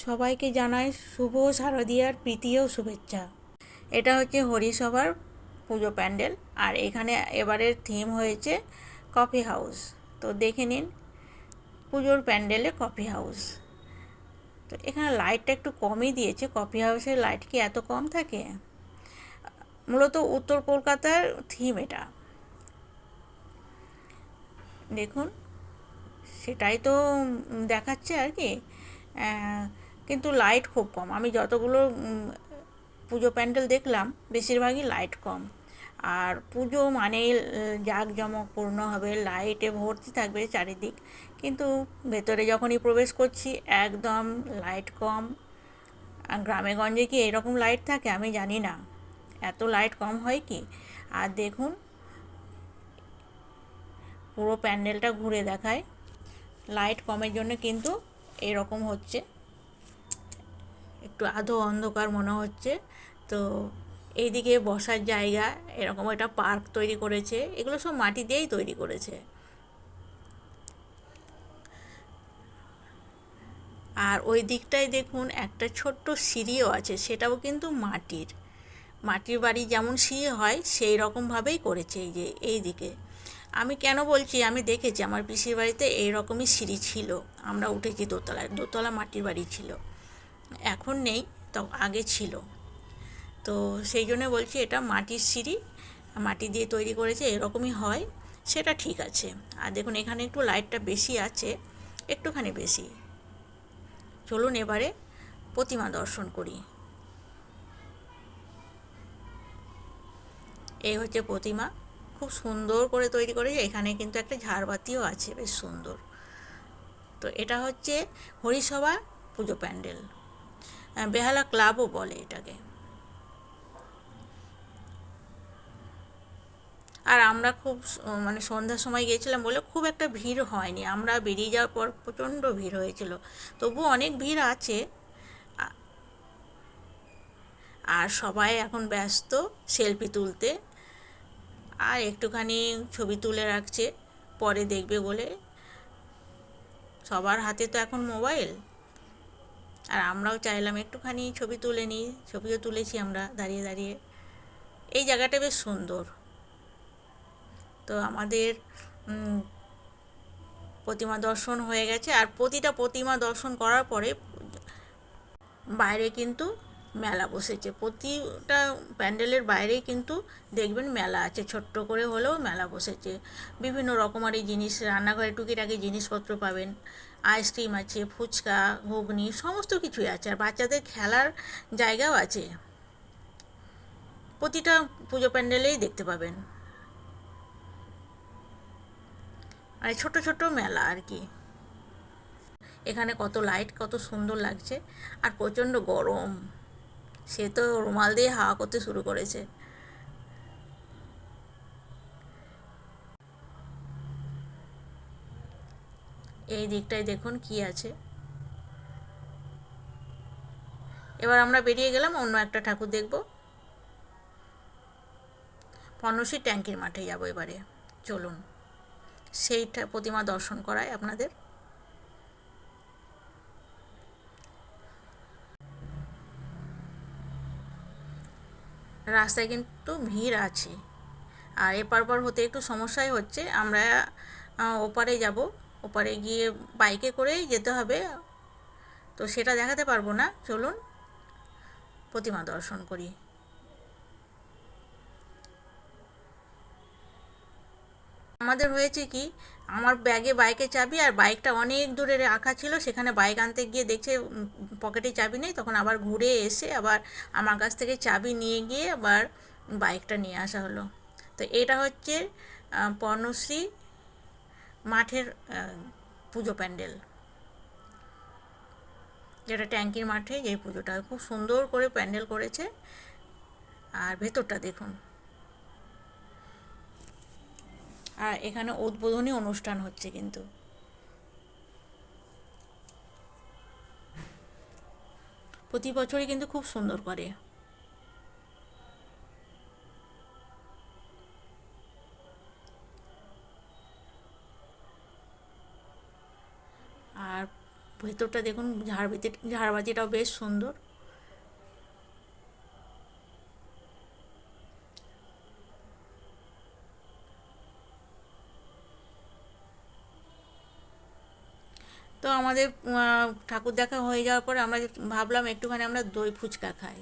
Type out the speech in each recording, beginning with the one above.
সবাইকে জানাই শুভ শারদীয়ার প্রীতি ও শুভেচ্ছা। এটা হচ্ছে হরিসভার পুজো প্যান্ডেল, আর এখানে এবারের থিম হয়েছে কফি হাউস। তো দেখে নিন পুজোর প্যান্ডেলে কফি হাউস। তো এখানে লাইটটা একটু কমই দিয়েছে, কফি হাউসের লাইট কি এত কম থাকে? মূলত উত্তর কলকাতার থিম এটা, দেখুন সেটাই তো দেখাচ্ছে আর কি। কিন্তু লাইট খুব কম। আমি যতগুলো পুজো প্যান্ডেল দেখলাম বেশিরভাগই লাইট কম। আর পুজো মানেই জাঁকজমকপূর্ণ হবে, লাইটে ভর্তি থাকবে চারিদিক, কিন্তু ভেতরে যখনই প্রবেশ করছি একদম লাইট কম। আর গ্রামে গঞ্জে কি এরকম লাইট থাকে আমি জানি না, এত লাইট কম হয় কি। আর দেখুন পুরো প্যান্ডেলটা ঘুরে দেখায়, লাইট কমের জন্য কিন্তু এরকম হচ্ছে, একটু আধো অন্ধকার মনে হচ্ছে। তো এইদিকে বসার জায়গা, এরকম একটা পার্ক তৈরি করেছে, এগুলো সব মাটি দিয়েই তৈরি করেছে। আর ওই দিকটায় দেখুন একটা ছোট্ট সিঁড়িও আছে, সেটাও কিন্তু মাটির। মাটির বাড়ি যেমন সিঁড়ি হয় সেই রকমভাবেই করেছে। এই যে এই দিকে আমি কেন বলছি, আমি দেখেছি আমার পিসির বাড়িতে এইরকমই সিঁড়ি ছিল, আমরা উঠেছি দোতলায়, দোতলা মাটির বাড়ি ছিল, এখন নেই, তো আগে ছিল। তো সেই জন্য বলছি এটা মাটির সিঁড়ি, মাটি দিয়ে তৈরি করেছে, এরকমই হয়, সেটা ঠিক আছে। আর দেখুন এখানে একটু লাইটটা বেশি আছে, একটুখানি বেশি। চলুন এবারে প্রতিমা দর্শন করি। এই হচ্ছে প্রতিমা, খুব সুন্দর করে তৈরি করেছে। এখানে কিন্তু একটা ঝাড়বাতিও আছে, বেশ সুন্দর। তো এটা হচ্ছে হরিসভা পুজো প্যান্ডেল, বেহালা ক্লাবও বলে এটাকে। আর আমরা খুব মানে সন্ধ্যার সময় গিয়েছিলাম বলে খুব একটা ভিড় হয়নি, আমরা বেরিয়ে যাওয়ার পর প্রচণ্ড ভিড় হয়েছিল, তবু অনেক ভিড় আছে। আর সবাই এখন ব্যস্ত সেলফি তুলতে, আর একটুখানি ছবি তুলে রাখছে পরে দেখবে বলে। সবার হাতে তো এখন মোবাইল, আর আমরাও চাইলাম একটুখানি ছবি তুলে নিই, ছবিও তুলেছি আমরা দাঁড়িয়ে দাঁড়িয়ে। এই জায়গাটা বেশ সুন্দর। তো আমাদের প্রতিমা দর্শন হয়ে গেছে, আর প্রতিটা প্রতিমা দর্শন করার পরে বাইরে কিন্তু মেলা বসেছে, প্রতিটা প্যান্ডেলের বাইরেই কিন্তু দেখবেন মেলা আছে, ছোট্ট করে হলেও মেলা বসেছে। বিভিন্ন রকমারি জিনিস, রান্নাঘরে টুকিটাকি জিনিসপত্র পাবেন, আইসক্রিম আছে, ফুচকা, ঘুগনি, সমস্ত কিছুই আছে। আর বাচ্চাদের খেলার জায়গাও আছে, প্রতিটা পুজো প্যান্ডেলেই দেখতে পাবেন। আর ছোট ছোট মেলা আর কি। এখানে কত লাইট, কত সুন্দর লাগছে। আর প্রচণ্ড গরম, সে তো রুমাল দিয়ে হাওয়া করতে শুরু করেছে। এই দিকটায় দেখুন কি আছে। এবার আমরা বেরিয়ে গেলাম অন্য একটা ঠাকুর দেখব, পর্ণশ্রী ট্যাঙ্কির মাঠে যাব এবারে। চলুন সেই প্রতিমা দর্শন করায় আপনাদের। রাস্তায় কিন্তু ভিড় আছে, আর এপার ওপার হতে একটু সমস্যাই হচ্ছে। আমরা ওপারে যাব, ওপারে গিয়ে বাইকে করেই যেতে হবে, তো সেটা দেখাতে পারবো না। চলুন প্রতিমা দর্শন করি। আমাদের হয়েছে কি, আমার ব্যাগে বাইকের চাবি, আর বাইকটা অনেক দূরে রাখা ছিল, সেখানে বাইক আনতে গিয়ে দেখছে পকেটে চাবি নেই, তখন আবার ঘুরে এসে আবার আমার কাছ থেকে চাবি নিয়ে গিয়ে আবার বাইকটা নিয়ে আসা হলো। তো এটা হচ্ছে পর্ণশ্রী মাঠের পুজো প্যান্ডেল, যেটা ট্যাঙ্কির মাঠে যে পুজোটা খুব সুন্দর করে প্যান্ডেল করেছে। আর ভেতরটা দেখুন। আর এখানে উদ্বোধনী অনুষ্ঠান হচ্ছে কিন্তু। প্রতি বছরই কিন্তু খুব সুন্দর করে। আর ভেতরটা দেখুন, ঝাড়বাতিটাও বেশ সুন্দর। তো আমাদের ঠাকুর দেখা হয়ে যাওয়ার পরে আমরা ভাবলাম একটুখানি আমরা দই ফুচকা খাই।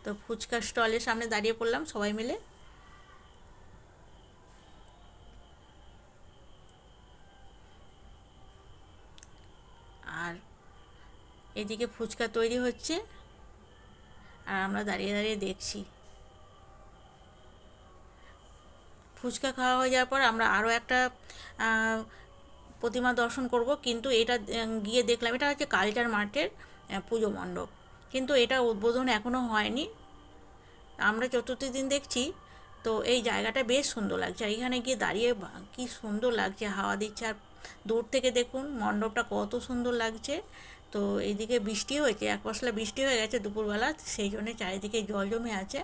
তো ফুচকা স্টলের সামনে দাঁড়িয়ে পড়লাম সবাই মিলে। আর এদিকে ফুচকা তৈরি হচ্ছে, আর আমরা দাঁড়িয়ে দাঁড়িয়ে দেখছি। ফুচকা খাওয়া হয়ে যাওয়ার পর আমরা আরও একটা প্রতিমা দর্শন করব, কিন্তু এটা গিয়ে দেখলাম এটা হচ্ছে কালচার মার্টের পুজো মণ্ডপ, কিন্তু এটা উদ্বোধন এখনও হয়নি। আমরা চতুর্থ দিন দেখছি। তো এই জায়গাটা বেশ সুন্দর লাগছে, আর এখানে গিয়ে দাঁড়িয়ে কি সুন্দর লাগছে, হাওয়া দিচ্ছে। আর দূর থেকে দেখুন মণ্ডপটা কত সুন্দর লাগছে। তো এইদিকে বৃষ্টি হয়েছে, এক পশলা বৃষ্টি হয়ে গেছে দুপুরবেলা, সেই জন্য চারিদিকে জল জমে আছে।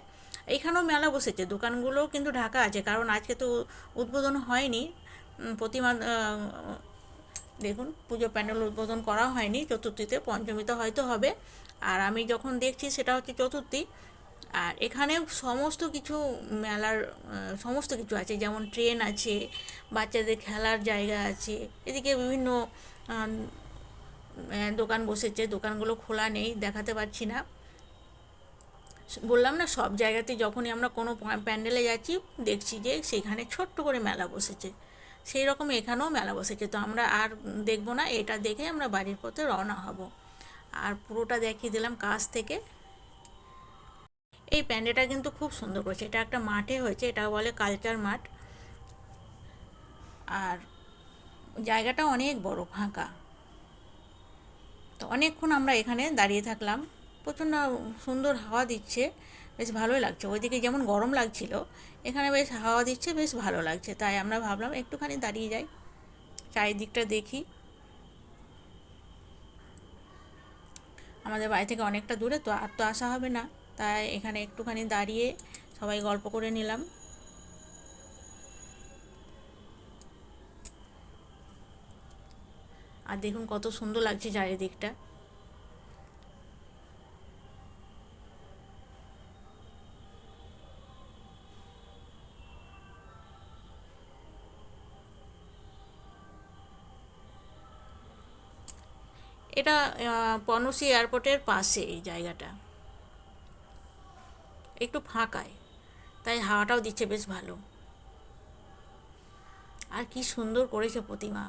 এইখানেও মেলা বসেছে, দোকানগুলোও কিন্তু ঢাকা আছে, কারণ আজকে তো উদ্বোধন হয়নি প্রতিমা। দেখুন পুজো প্যান্ডেল উদ্বোধন করা হয়নি চতুর্থীতে, পঞ্চমীতে হয়তো হবে। আর আমি যখন দেখছি সেটা হচ্ছে চতুর্থী। আর এখানে সমস্ত কিছু মেলার সমস্ত কিছু আছে, যেমন ট্রেন আছে, বাচ্চাদের খেলার জায়গা আছে, এদিকে বিভিন্ন দোকান বসেছে, দোকানগুলো খোলা নেই, দেখাতে পারছি না। বললাম না, সব জায়গাতে যখনই আমরা কোনো প্যান্ডেলে যাচ্ছি দেখছি যে সেখানে ছোট্ট করে মেলা বসেছে, সেই রকম এখানেও মেলা বসেছে। তো আমরা আর দেখবো না, এটা দেখে আমরা বাড়ির পথে রওনা হব। আর পুরোটা দেখিয়ে দিলাম কাছ থেকে। এই প্যান্ডেলটা কিন্তু খুব সুন্দর করেছে, এটা একটা মাঠে হয়েছে, এটা বলে কালচার মাঠ। আর জায়গাটা অনেক বড়, ফাঁকা। তো অনেকক্ষণ আমরা এখানে দাঁড়িয়ে থাকলাম, প্রচণ্ড সুন্দর হাওয়া দিচ্ছে, বেশ ভালোই লাগছে। ওইদিকে যেমন গরম লাগছিল, এখানে বেশ হাওয়া দিচ্ছে, বেশ ভালো লাগছে। তাই আমরা ভাবলাম একটুখানি দাঁড়িয়ে যাই, চারিদিকটা দেখি। আমাদের বাড়ি থেকে অনেকটা দূরে, তো আর তো আসা হবে না, তাই এখানে একটুখানি দাঁড়িয়ে সবাই গল্প করে নিলাম। আর দেখুন কত সুন্দর লাগছে চারিদিকটা। এটা পনসি এয়ারপোর্টের পাশে এই জায়গাটা, একটু ফাঁকায়, তাই হাওয়াটাও দিচ্ছে বেশ ভালো। আর কি সুন্দর করেছে প্রতিমা।